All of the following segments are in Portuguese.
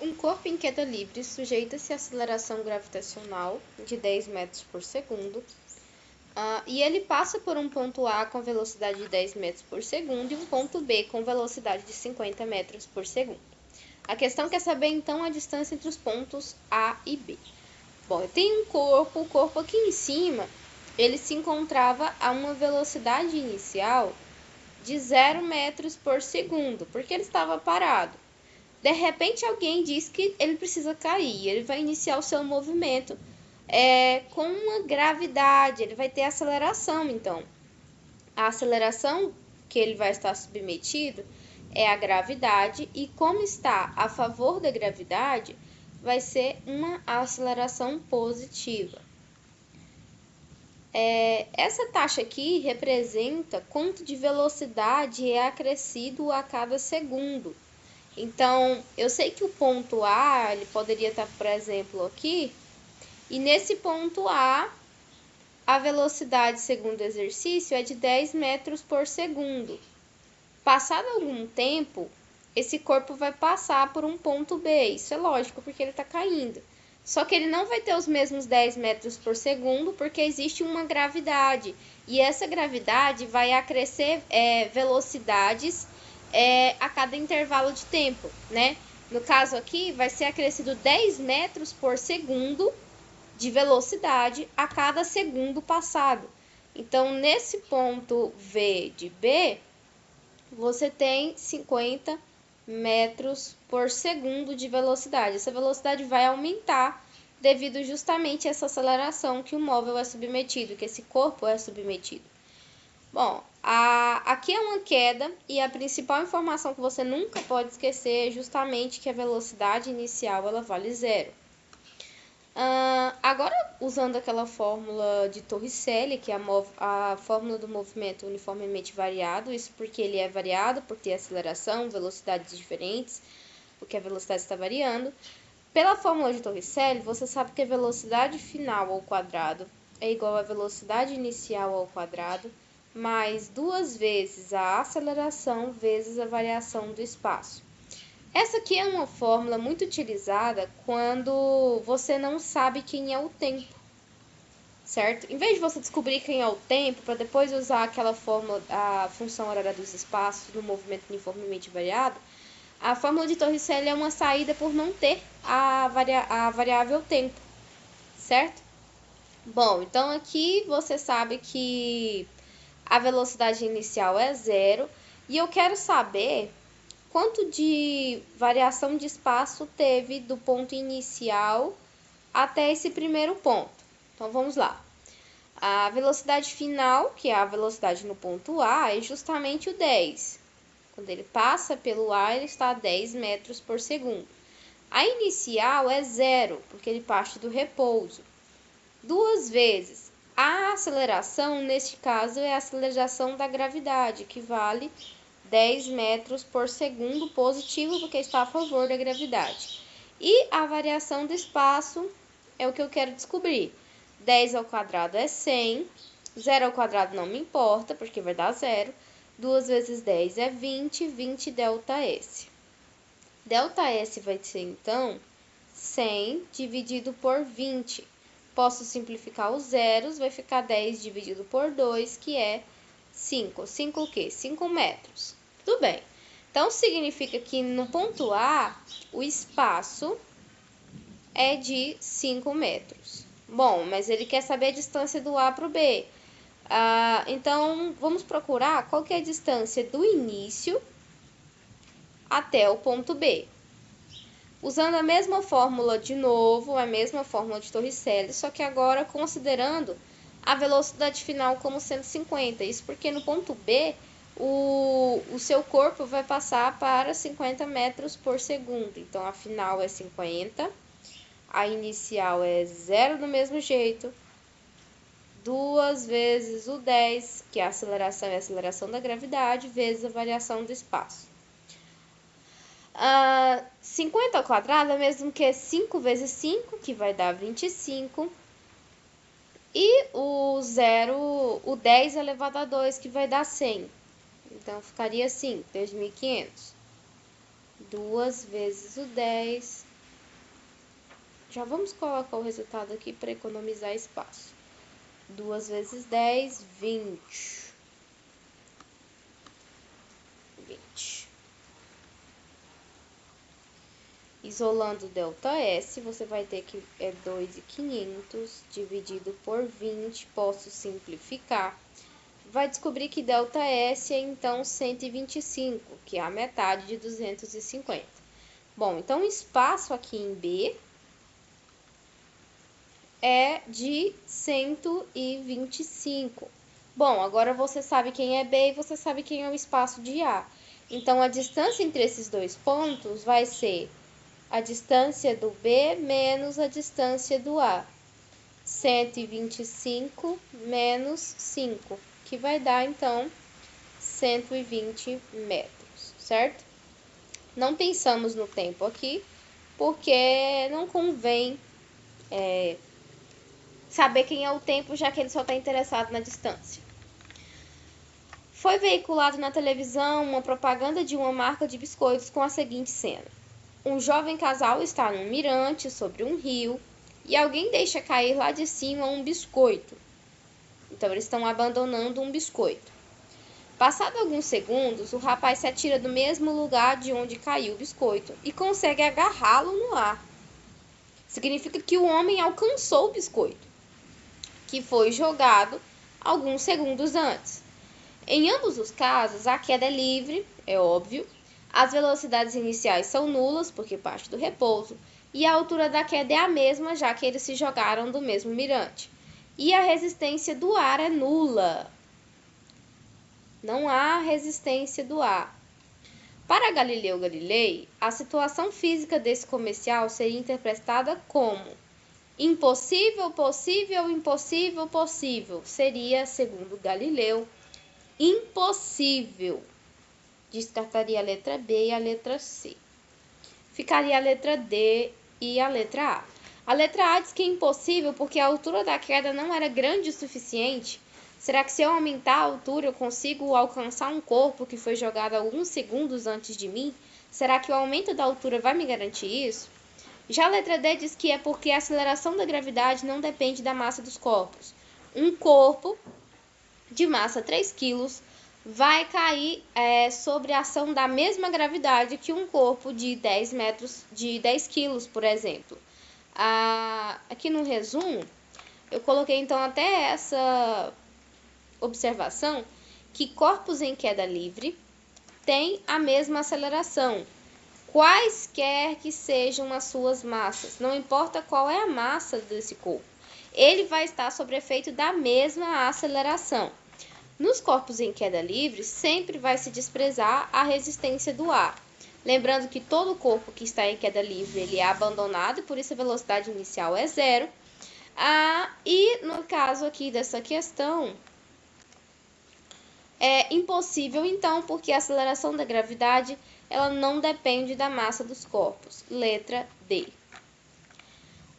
Um corpo em queda livre sujeita-se à aceleração gravitacional de 10 metros por segundo, e ele passa por um ponto A com velocidade de 10 metros por segundo e um ponto B com velocidade de 50 metros por segundo. A questão quer saber, então, a distância entre os pontos A e B. Bom, eu tenho um corpo, o corpo aqui em cima, ele se encontrava a uma velocidade inicial de 0 metros por segundo, porque ele estava parado. De repente, alguém diz que ele precisa cair, ele vai iniciar o seu movimento com uma gravidade, ele vai ter aceleração, então. A aceleração que ele vai estar submetido é a gravidade, e como está a favor da gravidade, vai ser uma aceleração positiva. Essa taxa aqui representa quanto de velocidade é acrescido a cada segundo. Então, eu sei que o ponto A, ele poderia estar, por exemplo, aqui, e nesse ponto A, a velocidade, segundo o exercício, é de 10 metros por segundo. Passado algum tempo, esse corpo vai passar por um ponto B, isso é lógico, porque ele está caindo. Só que ele não vai ter os mesmos 10 metros por segundo, porque existe uma gravidade, e essa gravidade vai acrescer velocidades a cada intervalo de tempo, né? No caso aqui, vai ser acrescido 10 metros por segundo de velocidade a cada segundo passado. Então, nesse ponto V de B, você tem 50 metros por segundo de velocidade. Essa velocidade vai aumentar devido justamente a essa aceleração que o móvel é submetido, que esse corpo é submetido. Bom, aqui é uma queda, e a principal informação que você nunca pode esquecer é justamente que a velocidade inicial ela vale zero. Agora, usando aquela fórmula de Torricelli, que é a fórmula do movimento uniformemente variado, isso porque ele é variado por ter aceleração, velocidades diferentes, porque a velocidade está variando. Pela fórmula de Torricelli, você sabe que a velocidade final ao quadrado é igual à velocidade inicial ao quadrado, mais 2 vezes a aceleração vezes a variação do espaço. Essa aqui é uma fórmula muito utilizada quando você não sabe quem é o tempo, certo? Em vez de você descobrir quem é o tempo, para depois usar aquela fórmula, a função horária dos espaços no movimento uniformemente variado, a fórmula de Torricelli é uma saída por não ter a variável tempo, certo? Bom, então aqui você sabe que a velocidade inicial é zero, e eu quero saber quanto de variação de espaço teve do ponto inicial até esse primeiro ponto. Então, vamos lá. A velocidade final, que é a velocidade no ponto A, é justamente o 10. Quando ele passa pelo A, ele está a 10 metros por segundo. A inicial é zero, porque ele parte do repouso. 2 vezes. A aceleração, neste caso, é a aceleração da gravidade, que vale 10 metros por segundo positivo, porque está a favor da gravidade. E a variação do espaço é o que eu quero descobrir. 10 ao quadrado é 100, 0 ao quadrado não me importa, porque vai dar zero. 2 vezes 10 é 20, 20 ΔS. ΔS vai ser, então, 100 dividido por 20. Posso simplificar os zeros, vai ficar 10 dividido por 2, que é 5. 5 o quê? 5 metros. Tudo bem. Então, significa que no ponto A, o espaço é de 5 metros. Bom, mas ele quer saber a distância do A para o B. Então, vamos procurar qual que é a distância do início até o ponto B. Usando a mesma fórmula de novo, a mesma fórmula de Torricelli, só que agora considerando a velocidade final como 150. Isso porque no ponto B, o seu corpo vai passar para 50 metros por segundo. Então, a final é 50, a inicial é zero do mesmo jeito, 2 vezes o 10, que a aceleração é a aceleração da gravidade, vezes a variação do espaço. 50 ao quadrado é mesmo que 5 vezes 5, que vai dar 25. E o 10 elevado a 2, que vai dar 100. Então, ficaria assim, 2.500. 2 vezes o 10 Já vamos colocar o resultado aqui para economizar espaço. 2 vezes 10, 20. 20. Isolando ΔS, você vai ter que 2.500 dividido por 20. Posso simplificar. Vai descobrir que ΔS é então 125, que é a metade de 250. Bom, então o espaço aqui em B é de 125. Bom, agora você sabe quem é B e você sabe quem é o espaço de A. Então, a distância entre esses dois pontos vai ser a distância do B menos a distância do A. 125 menos 5, que vai dar, então, 120 metros, certo? Não pensamos no tempo aqui, porque não convém saber quem é o tempo, já que ele só está interessado na distância. Foi veiculado na televisão uma propaganda de uma marca de biscoitos com a seguinte cena: um jovem casal está num mirante sobre um rio e alguém deixa cair lá de cima um biscoito. Então, eles estão abandonando um biscoito. Passado alguns segundos, o rapaz se atira do mesmo lugar de onde caiu o biscoito e consegue agarrá-lo no ar. Significa que o homem alcançou o biscoito, que foi jogado alguns segundos antes. Em ambos os casos, a queda é livre, é óbvio, as velocidades iniciais são nulas, porque parte do repouso, e a altura da queda é a mesma, já que eles se jogaram do mesmo mirante. E a resistência do ar é nula. Não há resistência do ar. Para Galileu Galilei, a situação física desse comercial seria interpretada como impossível, possível, impossível, possível. Seria, segundo Galileu, impossível. Descartaria a letra B e a letra C. Ficaria a letra D e a letra A. A letra A diz que é impossível porque a altura da queda não era grande o suficiente. Será que se eu aumentar a altura eu consigo alcançar um corpo que foi jogado alguns segundos antes de mim? Será que o aumento da altura vai me garantir isso? Já a letra D diz que é porque a aceleração da gravidade não depende da massa dos corpos. Um corpo de massa 3 kg vai cair sobre a ação da mesma gravidade que um corpo de 10 kg, por exemplo. Aqui no resumo, eu coloquei então até essa observação, que corpos em queda livre têm a mesma aceleração, quaisquer que sejam as suas massas. Não importa qual é a massa desse corpo, ele vai estar sob efeito da mesma aceleração. Nos corpos em queda livre, sempre vai se desprezar a resistência do ar. Lembrando que todo corpo que está em queda livre ele é abandonado, e por isso a velocidade inicial é zero. E no caso aqui dessa questão, é impossível então, porque a aceleração da gravidade ela não depende da massa dos corpos. Letra D.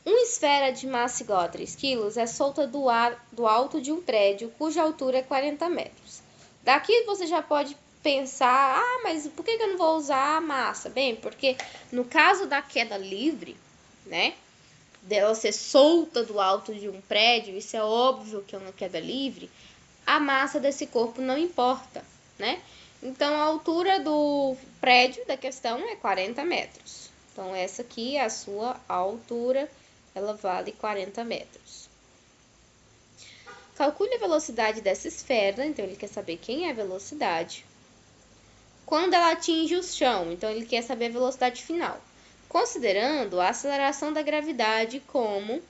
Uma esfera de massa igual a 3 kg é solta do alto de um prédio cuja altura é 40 metros. Daqui você já pode pensar, mas por que eu não vou usar a massa? Bem, porque no caso da queda livre, né, dela ser solta do alto de um prédio, isso é óbvio que é uma queda livre, a massa desse corpo não importa, né? Então, a altura do prédio da questão é 40 metros. Então, essa aqui é a sua altura, ela vale 40 metros. Calcule a velocidade dessa esfera, então ele quer saber quem é a velocidade. Quando ela atinge o chão, então ele quer saber a velocidade final. Considerando a aceleração da gravidade como,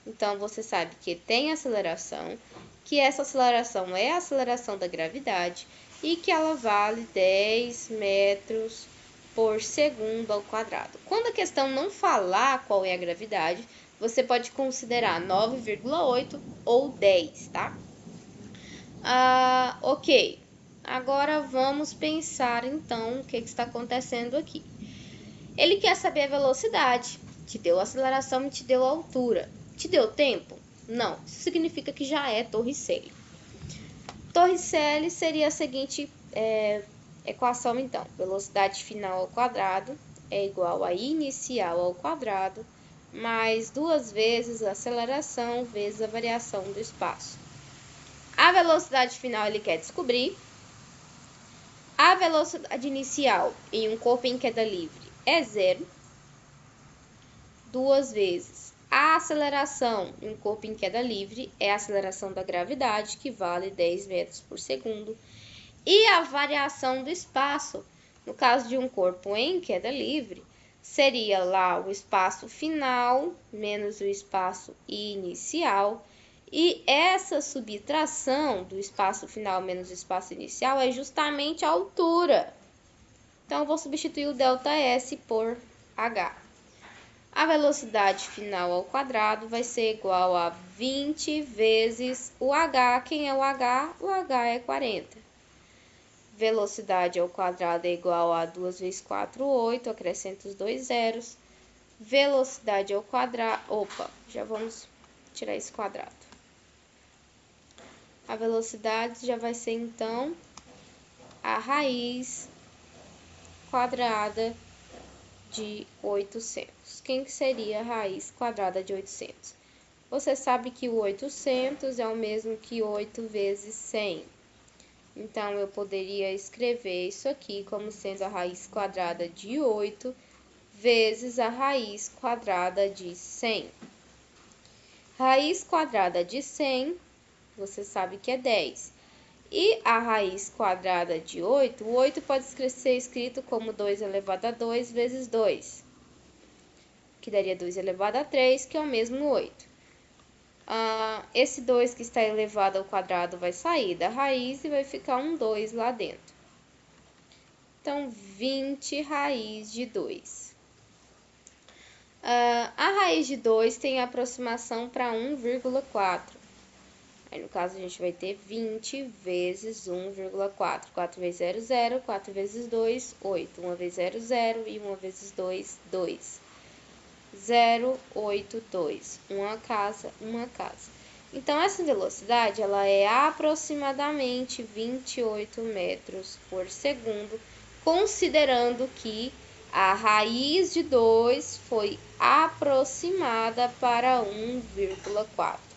então você sabe que tem aceleração, que essa aceleração é a aceleração da gravidade e que ela vale 10 metros por segundo ao quadrado. Quando a questão não falar qual é a gravidade, você pode considerar 9,8 ou 10, tá? Ok. Agora vamos pensar então o que está acontecendo aqui. Ele quer saber a velocidade, te deu a aceleração e te deu a altura. Te deu tempo? Não. Isso significa que já é Torricelli. Torricelli seria a seguinte equação então. Velocidade final ao quadrado é igual a inicial ao quadrado mais 2 vezes a aceleração vezes a variação do espaço. A velocidade final ele quer descobrir. A velocidade inicial em um corpo em queda livre é 0. 2 vezes a aceleração em um corpo em queda livre é a aceleração da gravidade, que vale 10 metros por segundo. E a variação do espaço, no caso de um corpo em queda livre, seria lá o espaço final menos o espaço inicial. E essa subtração do espaço final menos o espaço inicial é justamente a altura. Então, eu vou substituir o ΔS por h. A velocidade final ao quadrado vai ser igual a 20 vezes o h. Quem é o h? O h é 40. Velocidade ao quadrado é igual a 2 vezes 4, 8. Acrescento os 2 zeros. Velocidade ao quadrado... Opa, já vamos tirar esse quadrado. A velocidade já vai ser, então, a raiz quadrada de 800. Quem que seria a raiz quadrada de 800? Você sabe que o 800 é o mesmo que 8 vezes 100. Então, eu poderia escrever isso aqui como sendo a raiz quadrada de 8 vezes a raiz quadrada de 100. Raiz quadrada de 100, você sabe que é 10. E a raiz quadrada de 8, o 8 pode ser escrito como 2 elevado a 2 vezes 2, que daria 2 elevado a 3, que é o mesmo 8. Esse 2 que está elevado ao quadrado vai sair da raiz e vai ficar um 2 lá dentro. Então, 20 raiz de 2. A raiz de 2 tem aproximação para 1,4. Aí, no caso, a gente vai ter 20 vezes 1,4. 4 vezes 0, 0. 4 vezes 2, 8. 1 vezes 0, 0. E 1 vezes 2, 2. 0, 8, 2. Uma casa. Então, essa velocidade, ela é aproximadamente 28 metros por segundo, considerando que a raiz de 2 foi aproximada para 1,4.